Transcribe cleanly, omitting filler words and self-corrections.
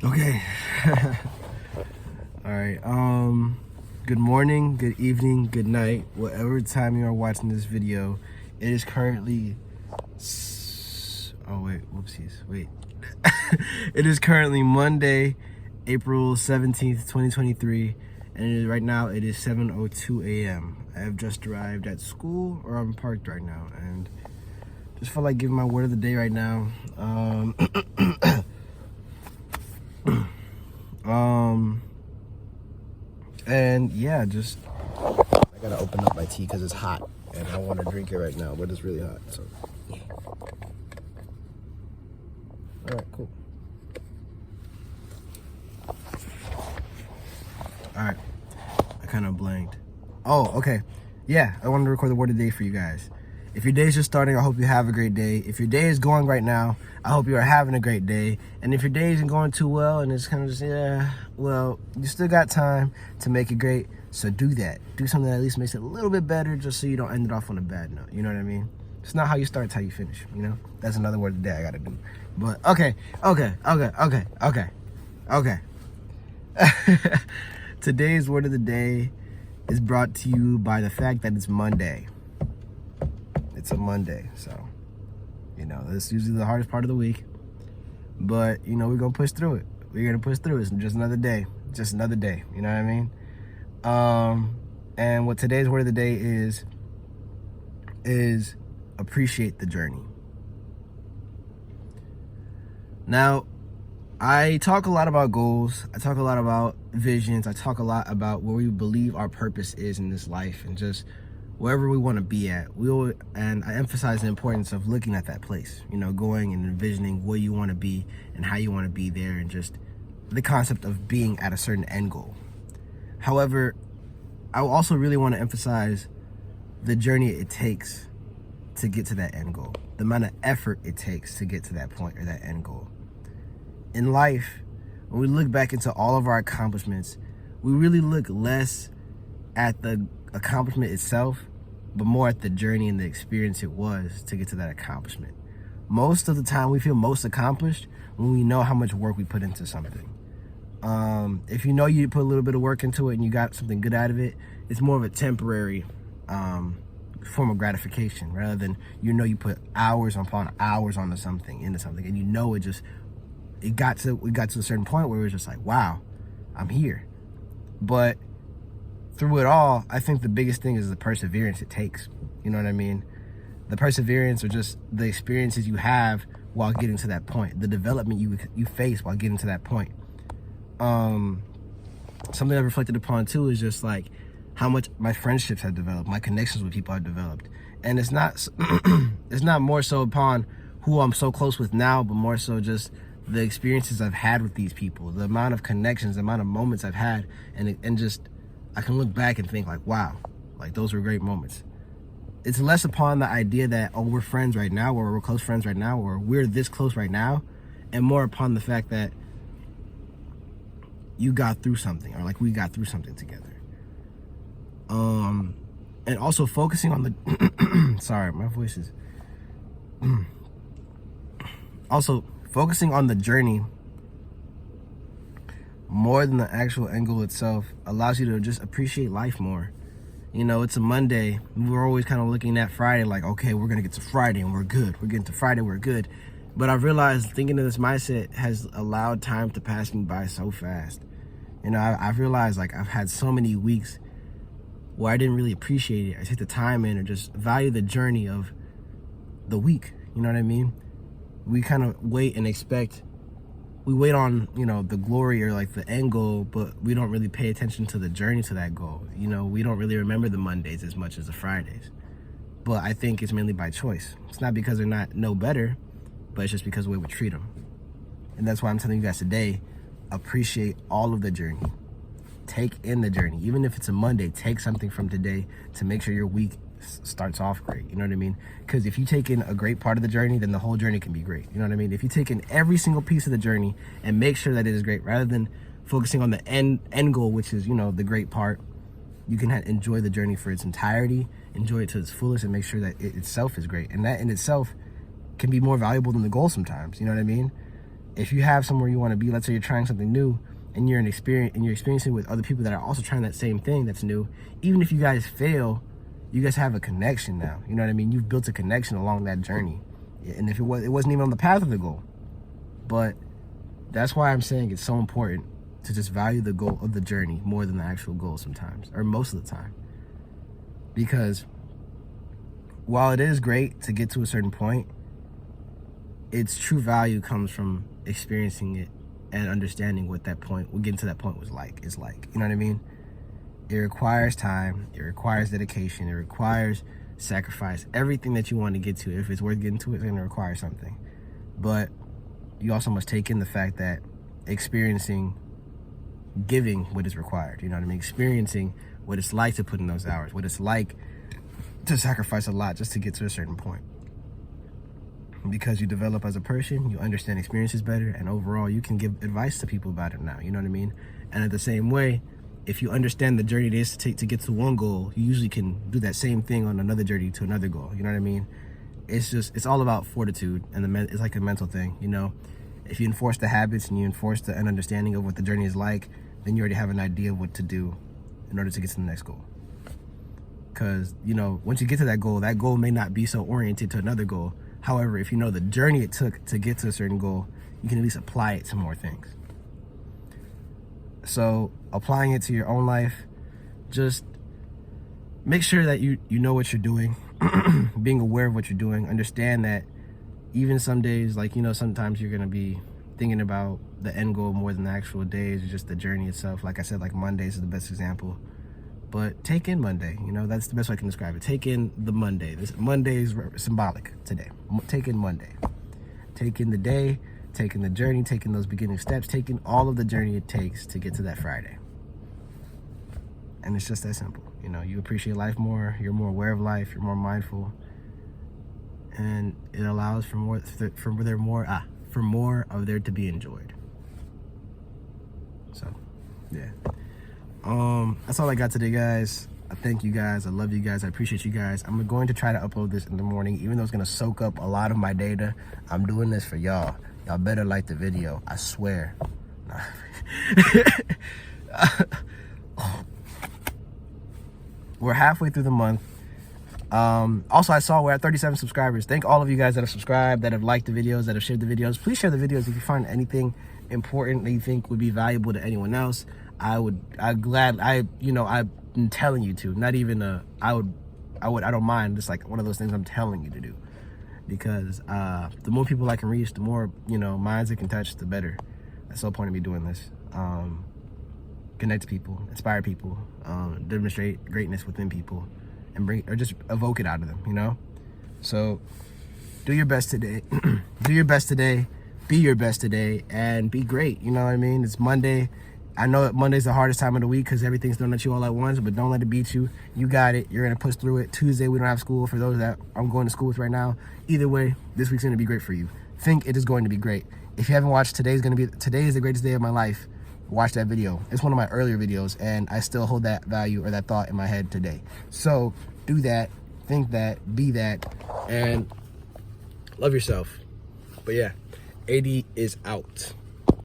Okay. All right. Good morning, good evening, good night, whatever time you are watching this video. It is currently. Oh wait, whoopsies. Wait. It is currently Monday, April 17th, 2023, and right now it is 7:02 a.m. I have just arrived at school, or I'm parked right now, and just feel like giving my word of the day right now. And yeah, just I gotta open up my tea because it's hot and I want to drink it right now, but it's really hot. So yeah. All right, cool. All right, I kind of blanked. Oh, okay. Yeah, I wanted to record the word of the day for you guys. If your day is just starting, I hope you have a great day. If your day is going right now, I hope you are having a great day. And if your day isn't going too well and it's kind of just, well, you still got time to make it great. So do that. Do something that at least makes it a little bit better just so you don't end it off on a bad note. You know what I mean? It's not how you start, it's how you finish, you know? That's another word of the day I got to do. But okay. Today's word of the day is brought to you by the fact that it's Monday. It's a Monday, so, you know, that's usually the hardest part of the week. But, you know, we're going to push through it. We're going to push through it. It's just another day. Just another day. You know what I mean? And what today's word of the day is appreciate the journey. Now, I talk a lot about goals. I talk a lot about visions. I talk a lot about where we believe our purpose is in this life and just wherever we want to be at. And I emphasize the importance of looking at that place, you know, going and envisioning where you want to be and how you want to be there, and just the concept of being at a certain end goal. However, I also really want to emphasize the journey it takes to get to that end goal, the amount of effort it takes to get to that point or that end goal. In life, when we look back into all of our accomplishments, we really look less at the accomplishment itself, but more at the journey and the experience it was to get to that accomplishment. Most of the time, we feel most accomplished when we know how much work we put into something. If you know you put a little bit of work into it and you got something good out of it, it's more of a temporary form of gratification, rather than, you know, you put hours upon hours into something, and you know we got to a certain point where it was just like, wow, I'm here. But through it all, I think the biggest thing is the perseverance it takes. You know what I mean? The perseverance, or just the experiences you have while getting to that point, the development you face while getting to that point. Something I've reflected upon too is just like how much my friendships have developed, my connections with people have developed, and it's not it's not more so upon who I'm so close with now, but more so just the experiences I've had with these people, the amount of connections, the amount of moments I've had, and just I can look back and think like, wow, like those were great moments. It's less upon the idea that, oh, we're friends right now, or we're close friends right now, or we're this close right now, and more upon the fact that you got through something, or like we got through something together. And also focusing on the sorry, my voice is also focusing on the journey more than the actual end goal itself allows you to just appreciate life more. You know, it's a Monday. We're always kind of looking at Friday like, okay, we're going to get to Friday and we're good. We're getting to Friday, we're good. But I've realized thinking of this mindset has allowed time to pass me by so fast. You know, I've realized like I've had so many weeks where I didn't really appreciate it. I take the time in or just value the journey of the week. You know what I mean? We kind of wait and expect. We wait on, you know, the glory or like the end goal, but we don't really pay attention to the journey to that goal. You know, we don't really remember the Mondays as much as the Fridays. But I think it's mainly by choice. It's not because they're not no better, but it's just because of the way we treat them. And that's why I'm telling you guys today, appreciate all of the journey. Take in the journey. Even if it's a Monday, take something from today to make sure your week starts off great. You know what I mean? Because if you take in a great part of the journey, then the whole journey can be great. You know what I mean? If you take in every single piece of the journey and make sure that it is great, rather than focusing on the end goal, which is, you know, the great part, you can enjoy the journey for its entirety, enjoy it to its fullest, and make sure that it itself is great. And that in itself can be more valuable than the goal sometimes. You know what I mean? if you have somewhere you want to be, let's say you're trying something new, and you're experiencing with other people that are also trying that same thing that's new, even if you guys fail, you guys have a connection now. You know what I mean? You've built a connection along that journey. And if it wasn't even on the path of the goal. But that's why I'm saying it's so important to just value the goal of the journey more than the actual goal sometimes, or most of the time. Because while it is great to get to a certain point, its true value comes from experiencing it and understanding what getting to that point is like. You know what I mean? It requires time, it requires dedication, it requires sacrifice. Everything that you want to get to, if it's worth getting to, it's going to require something. But you also must take in the fact that giving what is required, you know what I mean? Experiencing what it's like to put in those hours, what it's like to sacrifice a lot just to get to a certain point. Because you develop as a person, you understand experiences better, and overall you can give advice to people about it now, you know what I mean? And in the same way, if you understand the journey it is to take to get to one goal, you usually can do that same thing on another journey to another goal, you know what I mean? It's all about fortitude, and it's like a mental thing, you know? If you enforce the habits and you enforce an understanding of what the journey is like, then you already have an idea of what to do in order to get to the next goal. Because, you know, once you get to that goal may not be so oriented to another goal. However, if you know the journey it took to get to a certain goal, you can at least apply it to more things. So applying it to your own life, just make sure that you know what you're doing, being aware of what you're doing. Understand that even some days, like, you know, sometimes you're going to be thinking about the end goal more than the actual days, or just the journey itself. Like I said, like Mondays is the best example. But take in Monday, you know, that's the best way I can describe it. Take in the Monday. Monday is symbolic today. Take in Monday. Take in the day, take in the journey, take in those beginning steps, take in all of the journey it takes to get to that Friday. And it's just that simple. You know, you appreciate life more, you're more aware of life, you're more mindful, and it allows for more of there to be enjoyed. So, yeah. That's all I got today, guys. I thank you guys. I love you guys. I appreciate you guys. I'm going to try to upload this in the morning, even though it's going to soak up a lot of my data. I'm doing this for y'all. Y'all better like the video. I swear. We're halfway through the month. Also, I saw we're at 37 subscribers. Thank all of you guys that have subscribed, that have liked the videos, that have shared the videos. Please share the videos if you find anything important that you think would be valuable to anyone else. I'm telling you to, not even I don't mind. It's like one of those things I'm telling you to do, because the more people I can reach, the more, you know, minds I can touch, the better. That's the whole point of me doing this. Connect people, inspire people, demonstrate greatness within people, and just evoke it out of them, you know? So do your best today. Do your best today. Be your best today, and be great. You know what I mean? It's Monday. I know that Monday's the hardest time of the week because everything's thrown at you all at once, but don't let it beat you. You got it. You're going to push through it. Tuesday, we don't have school for those that I'm going to school with right now. Either way, this week's going to be great for you. Think it is going to be great. If you haven't watched Today is the Greatest Day of My Life, watch that video. It's one of my earlier videos, and I still hold that value or that thought in my head today. So do that, think that, be that, and love yourself. But yeah, AD is out.